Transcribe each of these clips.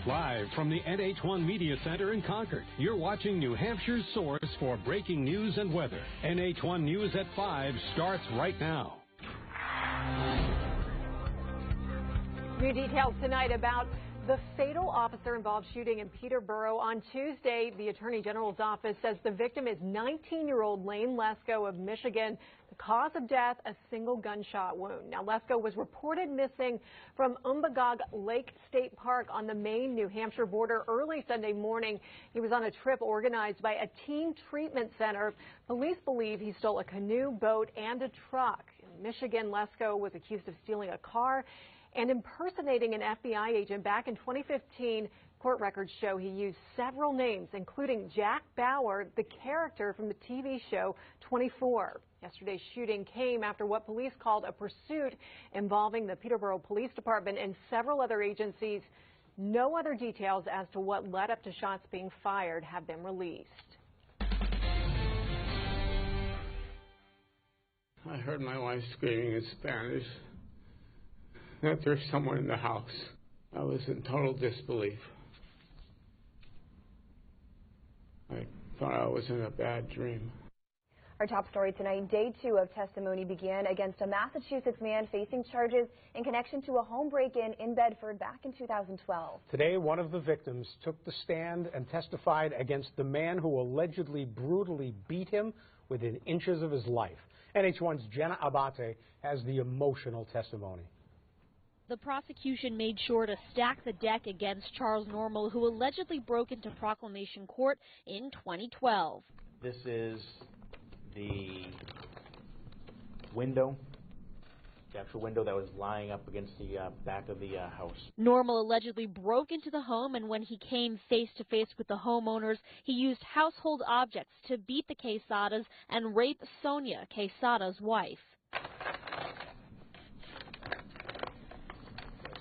Live from the Nh1 Media Center in Concord, you're watching New Hampshire's source for breaking news and weather. Nh1 News at 5 starts right now. New details tonight about the fatal officer-involved shooting in Peterborough on Tuesday. The Attorney General's office says the victim is 19-year-old Lane Lesko of Michigan. The cause of death, a single gunshot wound. Now, Lesko was reported missing from Umbagog Lake State Park on the Maine-New Hampshire border early Sunday morning. He was on a trip organized by a teen treatment center. Police believe he stole a canoe, boat, and a truck. In Michigan, Lesko was accused of stealing a car and impersonating an FBI agent. Back in 2015, court records show he used several names, including Jack Bauer, the character from the TV show 24. Yesterday's shooting came after what police called a pursuit involving the Peterborough Police Department and several other agencies. No other details as to what led up to shots being fired have been released. I heard my wife screaming in Spanish that there's someone in the house. I was in total disbelief. I thought I was in a bad dream. Our top story tonight, day 2 of testimony began against a Massachusetts man facing charges in connection to a home break-in in Bedford back in 2012. Today, one of the victims took the stand and testified against the man who allegedly brutally beat him within inches of his life. NH1's Jenna Abate has the emotional testimony. The prosecution made sure to stack the deck against Charles Normal, who allegedly broke into Proclamation Court in 2012. This is the window, the actual window that was lying up against the back of the house. Normal allegedly broke into the home, and when he came face to face with the homeowners, he used household objects to beat the Quesadas and rape Sonia, Quesada's wife.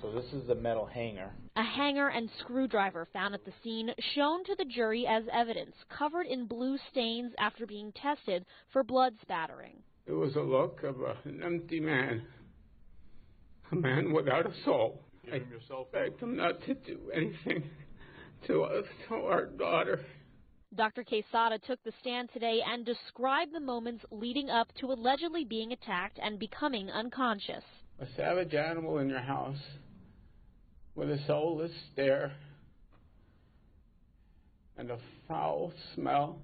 So this is the metal hanger. A hanger and screwdriver found at the scene shown to the jury as evidence, covered in blue stains after being tested for blood spattering. It was a look of an empty man, a man without a soul. I begged him not to do anything to our daughter. Dr. Quesada took the stand today and described the moments leading up to allegedly being attacked and becoming unconscious. A savage animal in your house with a soulless stare and a foul smell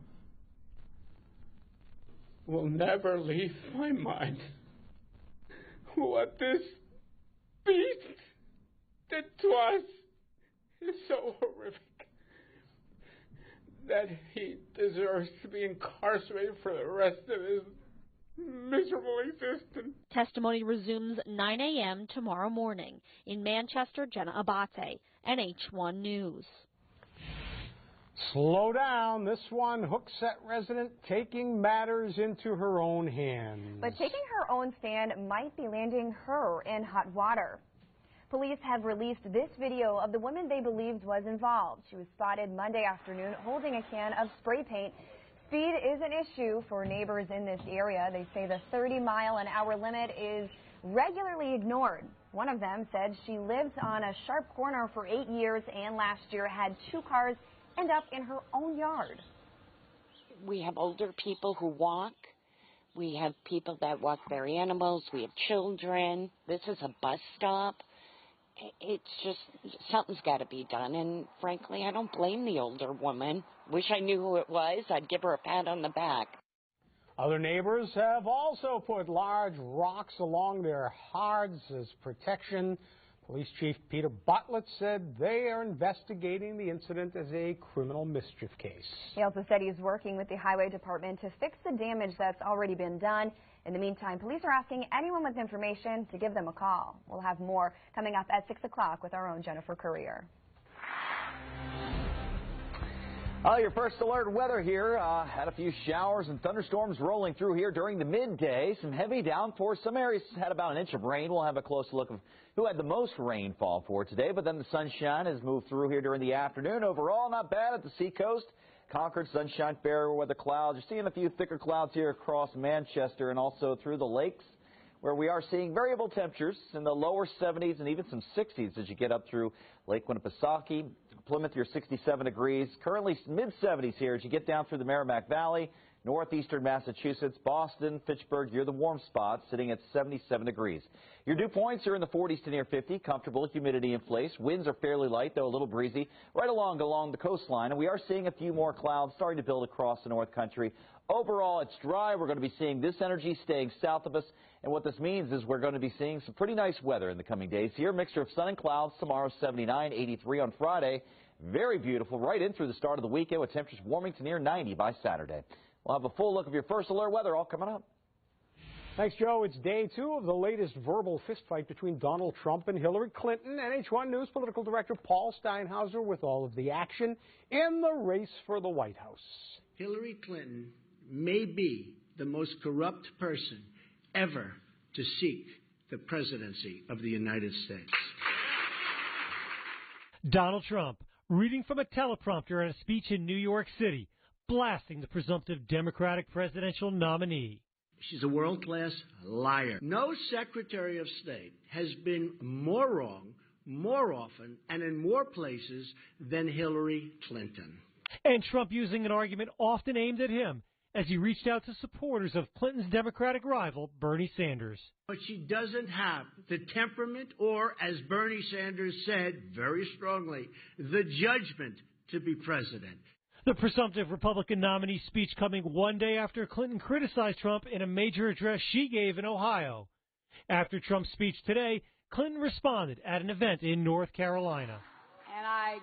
will never leave my mind. What this beast did to us is so horrific that he deserves to be incarcerated for the rest of his miserable existence. Testimony resumes 9 a.m. tomorrow morning. In Manchester, Jenna Abate, NH1 News. Slow down. This one, Hooksett resident taking matters into her own hands. But taking her own stand might be landing her in hot water. Police have released this video of the woman they believed was involved. She was spotted Monday afternoon holding a can of spray paint. Speed is an issue for neighbors in this area. They say the 30-mile-an-hour limit is regularly ignored. One of them said she lives on a sharp corner for 8 years and last year had 2 cars end up in her own yard. We have older people who walk. We have people that walk their animals. We have children. This is a bus stop. It's just, something's got to be done, and frankly, I don't blame the older woman. Wish I knew who it was. I'd give her a pat on the back. Other neighbors have also put large rocks along their yards as protection. Police Chief Peter Bartlett said they are investigating the incident as a criminal mischief case. He also said he's working with the Highway Department to fix the damage that's already been done. In the meantime, police are asking anyone with information to give them a call. We'll have more coming up at 6 o'clock with our own Jennifer Courier. Your first alert weather here. Had a few showers and thunderstorms rolling through here during the midday. Some heavy downpours. Some areas had about an inch of rain. We'll have a close look of who had the most rainfall for today. But then the sunshine has moved through here during the afternoon. Overall, not bad at the seacoast. Concord, sunshine, fair weather clouds. You're seeing a few thicker clouds here across Manchester and also through the lakes, where we are seeing variable temperatures in the lower 70s and even some 60s as you get up through Lake Winnipesaukee, Plymouth, you're 67 degrees. Currently mid-70s here as you get down through the Merrimack Valley. Northeastern Massachusetts, Boston, Fitchburg, you're the warm spot, sitting at 77 degrees. Your dew points are in the 40s to near 50. Comfortable humidity in place. Winds are fairly light, though a little breezy, right along the coastline. And we are seeing a few more clouds starting to build across the North Country. Overall, it's dry. We're going to be seeing this energy staying south of us. And what this means is we're going to be seeing some pretty nice weather in the coming days here. Mixture of sun and clouds. Tomorrow, 79, 83 on Friday. Very beautiful right in through the start of the weekend with temperatures warming to near 90 by Saturday. We'll have a full look of your first alert weather all coming up. Thanks, Joe. It's day 2 of the latest verbal fistfight between Donald Trump and Hillary Clinton. Nh1 News political director Paul Steinhauser with all of the action in the race for the White House. Hillary Clinton may be the most corrupt person ever to seek the presidency of the United States. Donald Trump reading from a teleprompter at a speech in New York City, blasting the presumptive Democratic presidential nominee. She's a world-class liar. No Secretary of State has been more wrong, more often, and in more places than Hillary Clinton. And Trump using an argument often aimed at him as he reached out to supporters of Clinton's Democratic rival, Bernie Sanders. But she doesn't have the temperament or, as Bernie Sanders said very strongly, the judgment to be president. The presumptive Republican nominee's speech coming one day after Clinton criticized Trump in a major address she gave in Ohio. After Trump's speech today, Clinton responded at an event in North Carolina. And I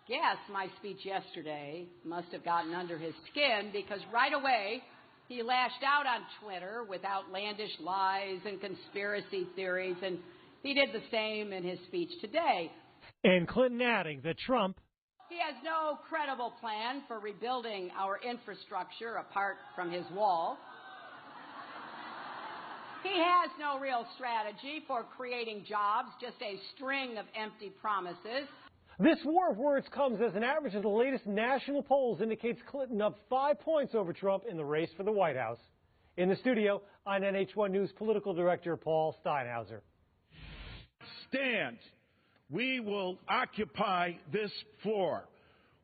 guess my speech yesterday must have gotten under his skin because right away he lashed out on Twitter with outlandish lies and conspiracy theories, and he did the same in his speech today. And Clinton adding that Trump, he has no credible plan for rebuilding our infrastructure apart from his wall. He has no real strategy for creating jobs, just a string of empty promises. This war of words comes as an average of the latest national polls indicates Clinton up 5 points over Trump in the race for the White House. In the studio, I'm Nh1 News political director Paul Steinhauser. Stand. We will occupy this floor.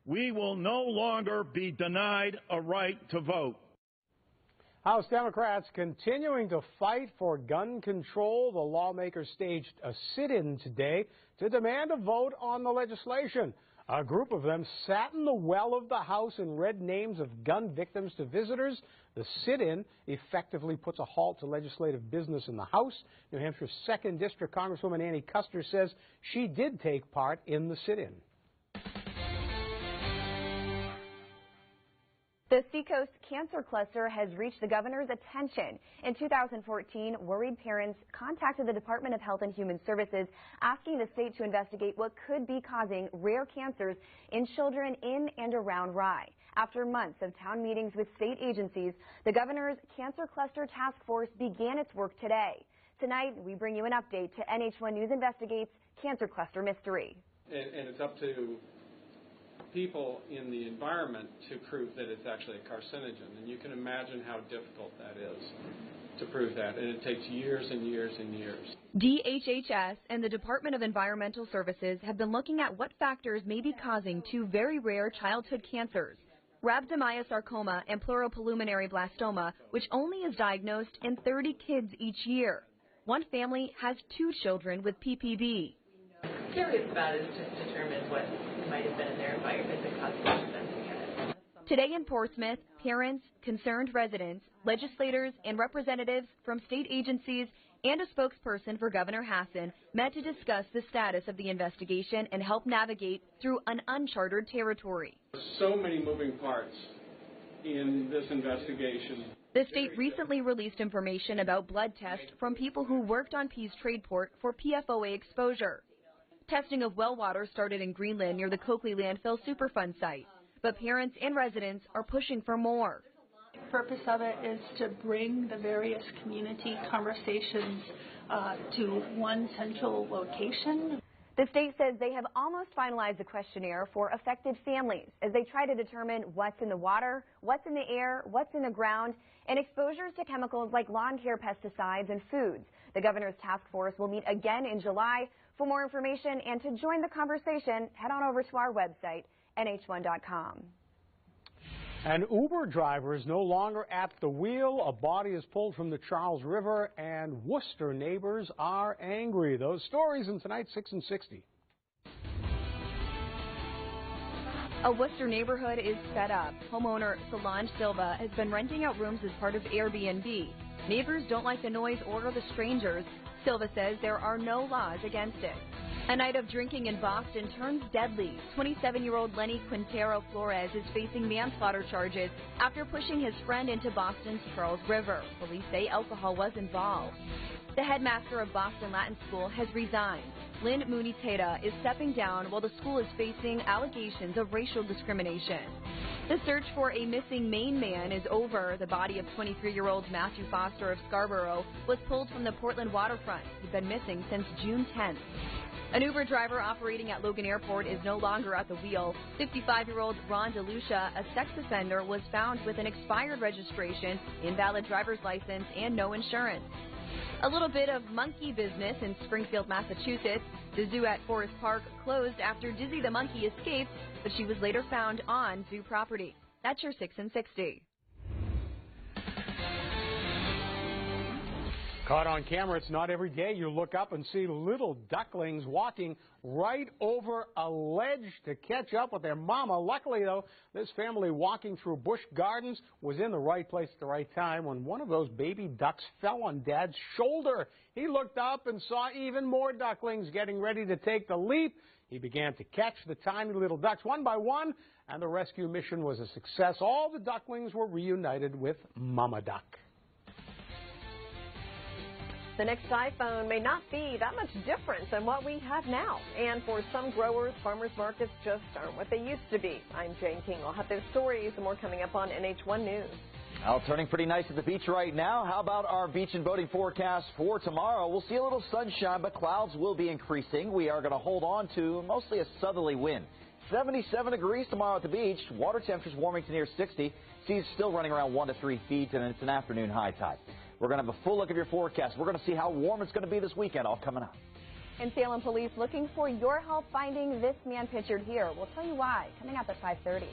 We will no longer be denied a right to vote. House Democrats continuing to fight for gun control. The lawmakers staged a sit-in today to demand a vote on the legislation. A group of them sat in the well of the House and read names of gun victims to visitors. The sit-in effectively puts a halt to legislative business in the House. New Hampshire's 2nd District Congresswoman Annie Custer says she did take part in the sit-in. The Seacoast Cancer Cluster has reached the governor's attention. In 2014, worried parents contacted the Department of Health and Human Services asking the state to investigate what could be causing rare cancers in children in and around Rye. After months of town meetings with state agencies, the governor's Cancer Cluster Task Force began its work today. Tonight, we bring you an update to Nh1 News Investigates Cancer Cluster Mystery. And it's up to people in the environment to prove that it's actually a carcinogen. And you can imagine how difficult that is to prove that. And it takes years and years and years. DHHS and the Department of Environmental Services have been looking at what factors may be causing 2 very rare childhood cancers, rhabdomyosarcoma and pleuropulmonary blastoma, which only is diagnosed in 30 kids each year. One family has 2 children with PPD. Curious about is to determine what might have been in their environment that caused them to get it. Today in Portsmouth, parents, concerned residents, legislators, and representatives from state agencies and a spokesperson for Governor Hassan met to discuss the status of the investigation and help navigate through an uncharted territory. So many moving parts in this investigation. The state recently released information about blood tests from people who worked on Pease Trade Port for PFOA exposure. Testing of well water started in Greenland near the Coakley Landfill Superfund site, but parents and residents are pushing for more. The purpose of it is to bring the various community conversations to one central location. The state says they have almost finalized the questionnaire for affected families as they try to determine what's in the water, what's in the air, what's in the ground, and exposures to chemicals like lawn care pesticides and foods. The governor's task force will meet again in July. For more information and to join the conversation, head on over to our website, nh1.com. An Uber driver is no longer at the wheel. A body is pulled from the Charles River, and Worcester neighbors are angry. Those stories in tonight's 6 and 60. A Worcester neighborhood is fed up. Homeowner Solange Silva has been renting out rooms as part of Airbnb. Neighbors don't like the noise or the strangers. Silva says there are no laws against it. A night of drinking in Boston turns deadly. 27-year-old Lenny Quintero Flores is facing manslaughter charges after pushing his friend into Boston's Charles River. Police say alcohol was involved. The headmaster of Boston Latin School has resigned. Lynn Mooney Tata is stepping down while the school is facing allegations of racial discrimination. The search for a missing Maine man is over. The body of 23-year-old Matthew Foster of Scarborough was pulled from the Portland waterfront. He's been missing since June 10th. An Uber driver operating at Logan Airport is no longer at the wheel. 55-year-old Ron DeLucia, a sex offender, was found with an expired registration, invalid driver's license, and no insurance. A little bit of monkey business in Springfield, Massachusetts. The zoo at Forest Park closed after Dizzy the monkey escaped, but she was later found on zoo property. That's your 6 and 60. Caught on camera, it's not every day you look up and see little ducklings walking right over a ledge to catch up with their mama. Luckily, though, this family walking through Busch Gardens was in the right place at the right time when one of those baby ducks fell on Dad's shoulder. He looked up and saw even more ducklings getting ready to take the leap. He began to catch the tiny little ducks one by one, and the rescue mission was a success. All the ducklings were reunited with Mama Duck. The next iPhone may not be that much different than what we have now. And for some growers, farmers markets just aren't what they used to be. I'm Jane King. I'll have those stories and more coming up on Nh1 News. Well, turning pretty nice at the beach right now. How about our beach and boating forecast for tomorrow? We'll see a little sunshine, but clouds will be increasing. We are going to hold on to mostly a southerly wind. 77 degrees tomorrow at the beach. Water temperatures warming to near 60. Seas still running around 1 to 3 feet, and it's an afternoon high tide. We're going to have a full look at your forecast. We're going to see how warm it's going to be this weekend, all coming up. And Salem police looking for your help finding this man pictured here. We'll tell you why, coming up at 5:30.